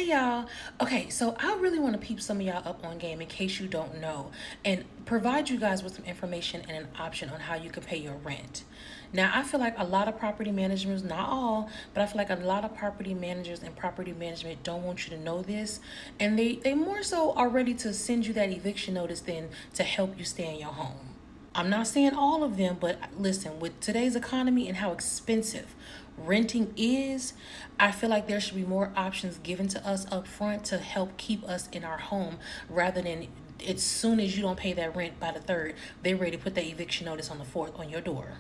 Hey y'all. Okay, so I really want to peep some of y'all up on game in case you don't know and provide you guys with some information and an option on how you can pay your rent. Now, I feel like a lot of property managers, not all, but I feel like a lot of property managers and property management don't want you to know this. And they more so are ready to send you that eviction notice than to help you stay in your home. I'm not saying all of them, but listen, with today's economy and how expensive renting is, I feel like there should be more options given to us up front to help keep us in our home rather than as soon as you don't pay that rent by the third, they're ready to put that eviction notice on the fourth on your door.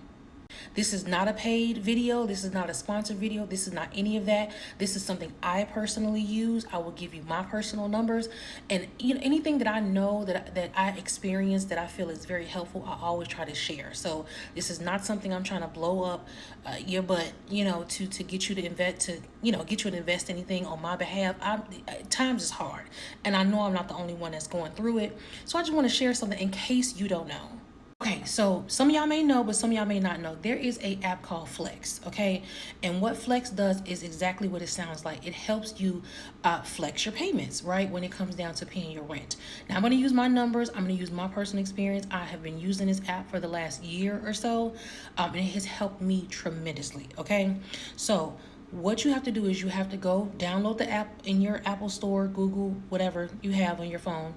This is not a paid video. This is not a sponsored video. This is not any of that. This is something I personally use. I will give you my personal numbers, and anything that I know that I experienced that I feel is very helpful, I always try to share. So this is not something I'm trying to blow up your butt, to get you to invest anything on my behalf. Times is hard, and I know I'm not the only one that's going through it. So I just want to share something in case you don't know. Okay, so some of y'all may know, but some of y'all may not know. There is a app called Flex, okay? And what Flex does is exactly what it sounds like. It helps you flex your payments, right? When it comes down to paying your rent. Now, I'm going to use my numbers. I'm going to use my personal experience. I have been using this app for the last year or so, and it has helped me tremendously, okay? So what you have to do is you have to go download the app in your Apple Store, Google, whatever you have on your phone,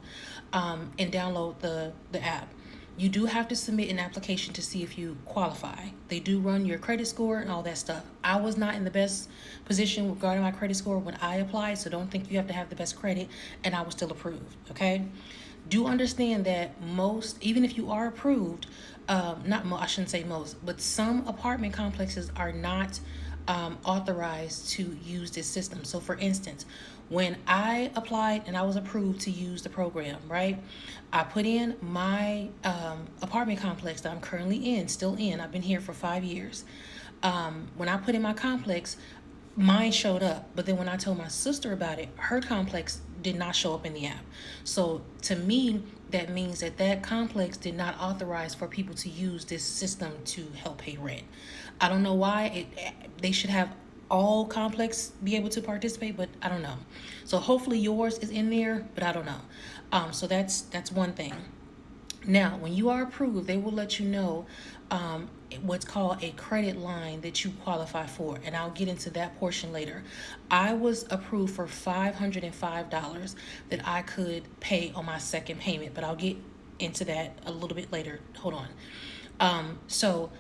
and download the app. You do have to submit an application to see if you qualify. They do run your credit score and all that stuff. I was not in the best position regarding my credit score when I applied, so don't think you have to have the best credit, and I was still approved, okay? Do understand that most, even if you are approved, I shouldn't say most, but some apartment complexes are not authorized to use this system. So for instance, when I applied and I was approved to use the program, right? I put in my apartment complex that I'm currently still in. I've been here for 5 years. When I put in my complex, mine showed up. But then when I told my sister about it, her complex did not show up in the app. So to me, that means that complex did not authorize for people to use this system to help pay rent. I don't know why they should have all complex be able to participate, but I don't know. So hopefully yours is in there, but I don't know. So that's one thing. Now, when you are approved, they will let you know what's called a credit line that you qualify for, and I'll get into that portion later. I was approved for $505 that I could pay on my second payment, but I'll get into that a little bit later. Hold on. So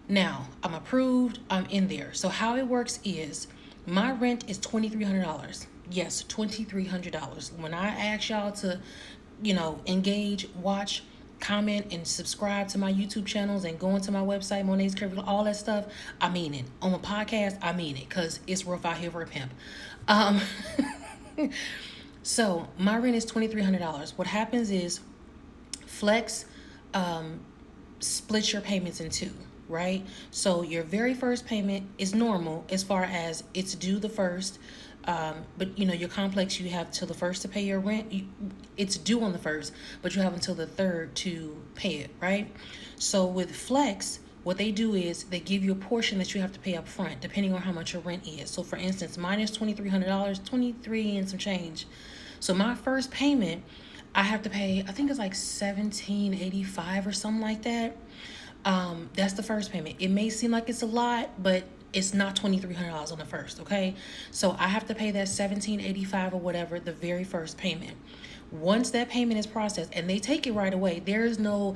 now I'm approved, I'm in there. So how it works is my rent is $2,300. Yes, $2,300. When I ask y'all to, engage, watch, comment, and subscribe to my YouTube channels and go into my website, Monet's Curriculum, all that stuff, I mean it. On my podcast, I mean it, because it's rough out here for a pimp. So my rent is $2,300. What happens is Flex splits your payments in two, right? So your very first payment is normal as far as it's due the first, but your complex, you have till the first to pay your rent. It's due on the first, but you have until the third to pay it, right? So with Flex, what they do is they give you a portion that you have to pay up front, depending on how much your rent is. So for instance, mine is $2,300, 23 and some change. So my first payment, I have to pay, I think it's like $1,785 or something like that. That's the first payment. It may seem like it's a lot, but it's not $2,300 on the first, okay? So I have to pay that $1,785 or whatever, the very first payment. Once that payment is processed, and they take it right away, there is no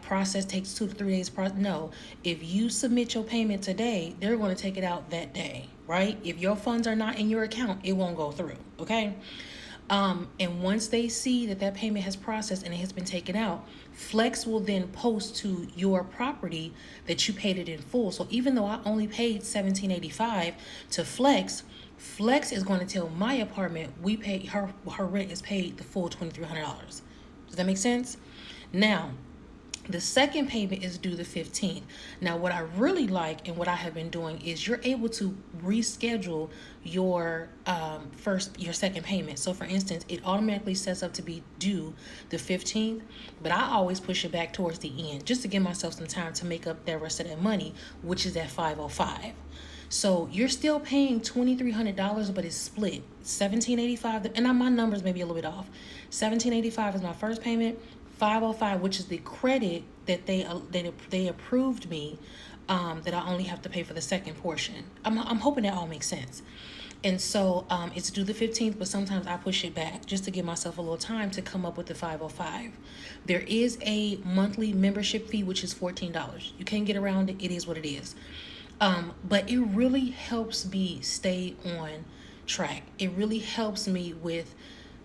process takes 2 to 3 days. No, if you submit your payment today, they're going to take it out that day, right? If your funds are not in your account, it won't go through, okay? And once they see that payment has processed and it has been taken out, Flex will then post to your property that you paid it in full. So even though I only paid $1,785 to Flex, Flex is going to tell my apartment we paid her rent is paid the full $2,300. Does that make sense? Now, the second payment is due the 15th. Now, what I really like and what I have been doing is you're able to reschedule your second payment. So for instance, it automatically sets up to be due the 15th, but I always push it back towards the end just to give myself some time to make up that rest of that money, which is at 505. So you're still paying $2,300, but it's split $1,785. And now my numbers may be a little bit off. $1,785 is my first payment. $505, which is the credit that they approved me, that I only have to pay for the second portion. I'm hoping that all makes sense. And so it's due the 15th, but sometimes I push it back just to give myself a little time to come up with the 505. There is a monthly membership fee, which is $14. You can't get around it. It is what it is. But it really helps me stay on track. It really helps me with,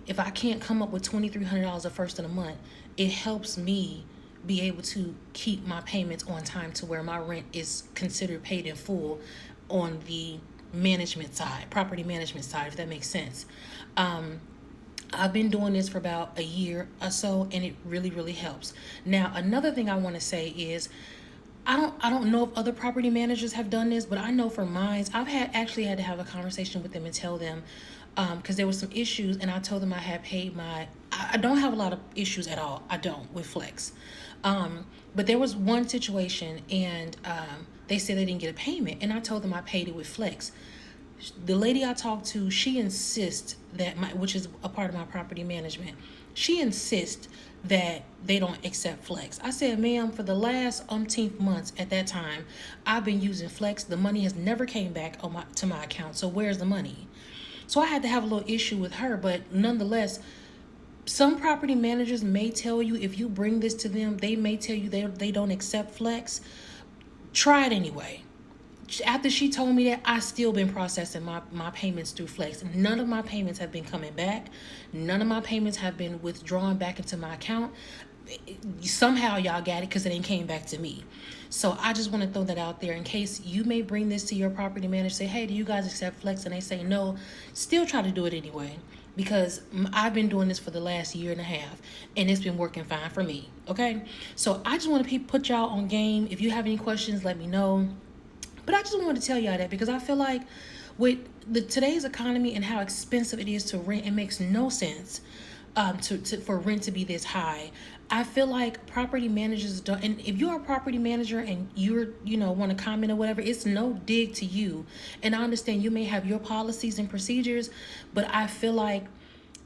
if I can't come up with $2,300 the first of the month, it helps me be able to keep my payments on time to where my rent is considered paid in full on the management side, property management side, if that makes sense. I've been doing this for about a year or so, and it really, really helps. Now, another thing I want to say is, I don't know if other property managers have done this, but I know for mine, I've actually had to have a conversation with them and tell them, because there was some issues, and I told them I had paid I don't have a lot of issues at all. I don't with Flex. But there was one situation, and they said they didn't get a payment, and I told them I paid it with Flex. The lady I talked to, she insists that which is a part of my property management, she insists that they don't accept Flex. I said, ma'am, for the last umpteenth months at that time, I've been using Flex. The money has never came back to my account. So where's the money? So I had to have a little issue with her, but nonetheless, some property managers may tell you, if you bring this to them, they may tell you they don't accept Flex. Try it anyway. After she told me that, I still been processing my payments through Flex. None of my payments have been coming back. None of my payments have been withdrawn back into my account. Somehow y'all got it because it ain't came back to me. So I just want to throw that out there in case you may bring this to your property manager. Say, hey, do you guys accept Flex? And they say no. Still try to do it anyway, because I've been doing this for the last year and a half, and it's been working fine for me. Okay, so I just want to put y'all on game. If you have any questions, let me know. But I just wanted to tell y'all that, because I feel like with today's economy and how expensive it is to rent, it makes no sense for rent to be this high. I feel like property managers don't, and if you're a property manager and want to comment or whatever, it's no dig to you. And I understand you may have your policies and procedures, but I feel like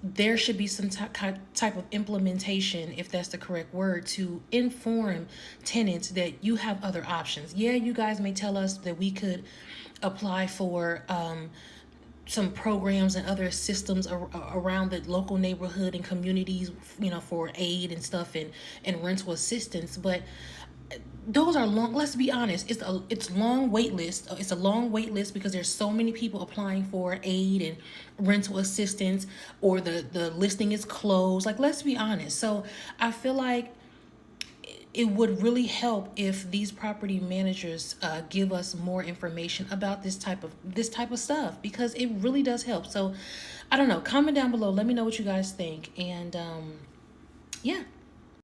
there should be some type of implementation, if that's the correct word, to inform tenants that you have other options. Yeah, you guys may tell us that we could apply for some programs and other systems around the local neighborhood and communities, for aid and stuff and rental assistance. But those are long. Let's be honest. It's long wait list. It's a long wait list because there's so many people applying for aid and rental assistance, or the listing is closed. Like, let's be honest. So I feel like it would really help if these property managers give us more information about this type of stuff, because it really does help. So I don't know. Comment down below. Let me know what you guys think. And yeah.